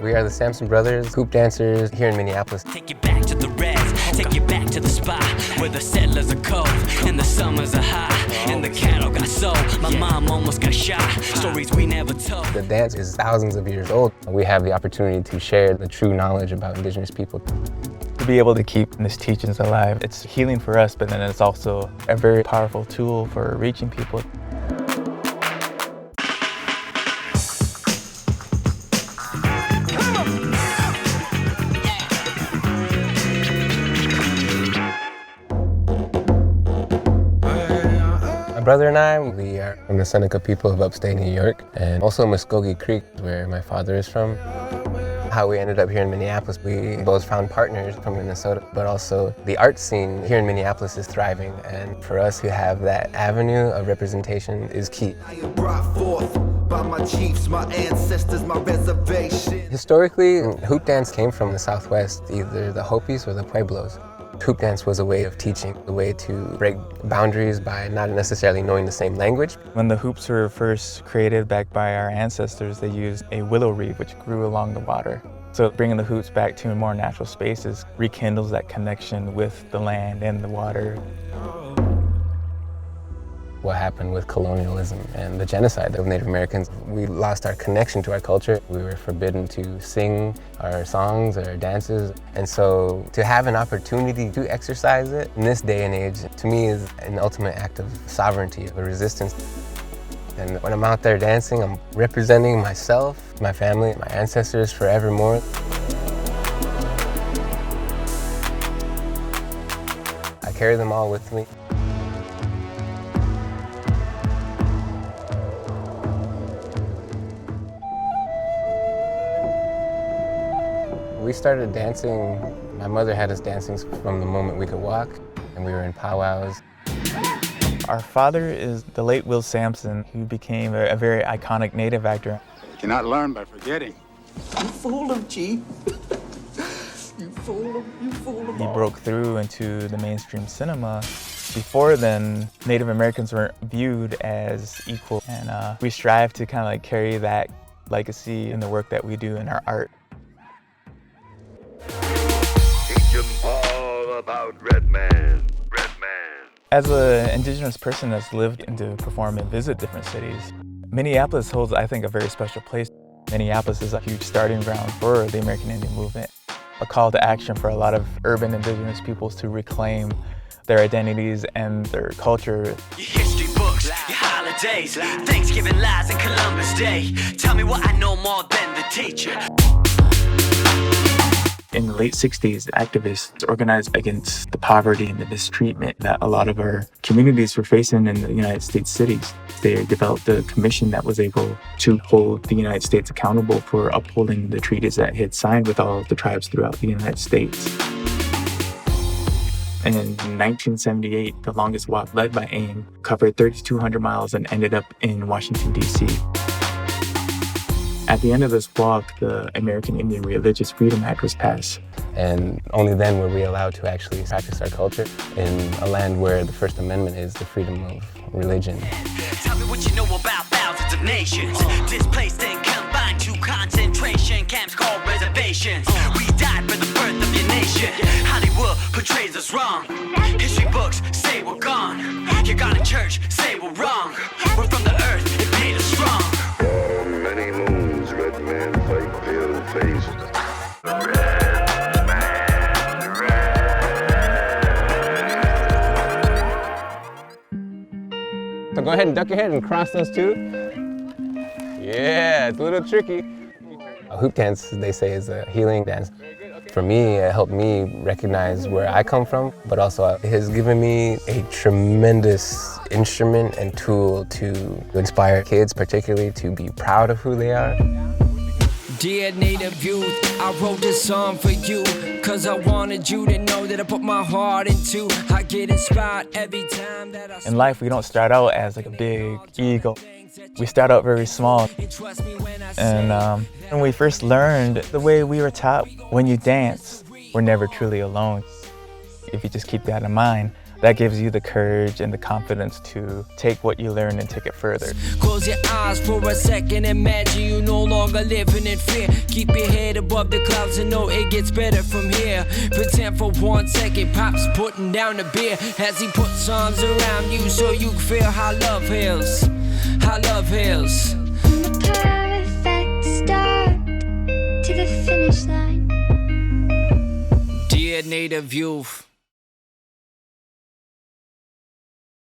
We are the Sampson Brothers, hoop dancers here in Minneapolis. Take you back to the res, take you back to the spot where the settlers are cold and the summers are hot and the cattle got sold. My mom almost got shot. Stories we never told. The dance is thousands of years old. We have the opportunity to share the true knowledge about Indigenous people. To be able to keep these teachings alive, it's healing for us, but then it's also a very powerful tool for reaching people. My brother and I, we are from the Seneca people of upstate New York, and also Muskogee Creek, where my father is from. How we ended up here in Minneapolis, we both found partners from Minnesota, but also the art scene here in Minneapolis is thriving, and for us to have that avenue of representation is key. By my chiefs, my ancestors, my reservation. Historically, hoop dance came from the Southwest, either the Hopis or the Pueblos. Hoop dance was a way of teaching, a way to break boundaries by not necessarily knowing the same language. When the hoops were first created back by our ancestors, they used a willow reed which grew along the water. So bringing the hoops back to more natural spaces rekindles that connection with the land and the water. What happened with colonialism and the genocide of Native Americans. We lost our connection to our culture. We were forbidden to sing our songs or dances. And so to have an opportunity to exercise it in this day and age, to me, is an ultimate act of sovereignty, of resistance. And when I'm out there dancing, I'm representing myself, my family, my ancestors forevermore. I carry them all with me. We started dancing, my mother had us dancing from the moment we could walk, and we were in powwows. Our father is the late Will Sampson, who became a very iconic Native actor. You cannot learn by forgetting. You fooled him, Chief. You fooled him, you fooled him. He broke through into the mainstream cinema. Before then, Native Americans weren't viewed as equal, and we strive to kind of like carry that legacy in the work that we do in our art. Teach 'em all about Red Man, Red Man. As an Indigenous person that's lived and to perform and visit different cities, Minneapolis holds, I think, a very special place. Minneapolis is a huge starting ground for the American Indian movement, a call to action for a lot of urban Indigenous peoples to reclaim their identities and their culture. Your history books, your holidays, Thanksgiving lies and Columbus Day. Tell me what I know more than the teacher. In the late 60s, activists organized against the poverty and the mistreatment that a lot of our communities were facing in the United States cities. They developed a commission that was able to hold the United States accountable for upholding the treaties that it had signed with all of the tribes throughout the United States. And in 1978, the longest walk led by AIM covered 3,200 miles and ended up in Washington, D.C. At the end of this walk, the American Indian Religious Freedom Act was passed. And only then were we allowed to actually practice our culture in a land where the First Amendment is the freedom of religion. Tell me what you know about thousands of nations. Displaced and confined to concentration camps called reservations. We died for the birth of your nation. Hollywood portrays us wrong. History books say we're gone. You got a church, say we're wrong. We're from the earth, it made us strong. For many moons, Red Man fight pale-faced. So go ahead and duck your head and cross those two. Yeah, it's a little tricky. A hoop dance, they say, is a healing dance. For me, it helped me recognize where I come from, but also it has given me a tremendous instrument and tool to inspire kids, particularly to be proud of who they are. Dear Native youth, I wrote this song for you, cause I wanted you to know that I put my heart into. I get inspired every time that I... In life, we don't start out as like a big eagle. We start out very small. And when we first learned, the way we were taught, when you dance, we're never truly alone. If you just keep that in mind, that gives you the courage and the confidence to take what you learn and take it further. Close your eyes for a second, imagine you no longer living in fear. Keep your head above the clouds and know it gets better from here. Pretend for 1 second, Pop's putting down the beer as he puts arms around you so you can feel how love heals. How love heals. From the perfect start to the finish line. Dear Native youth,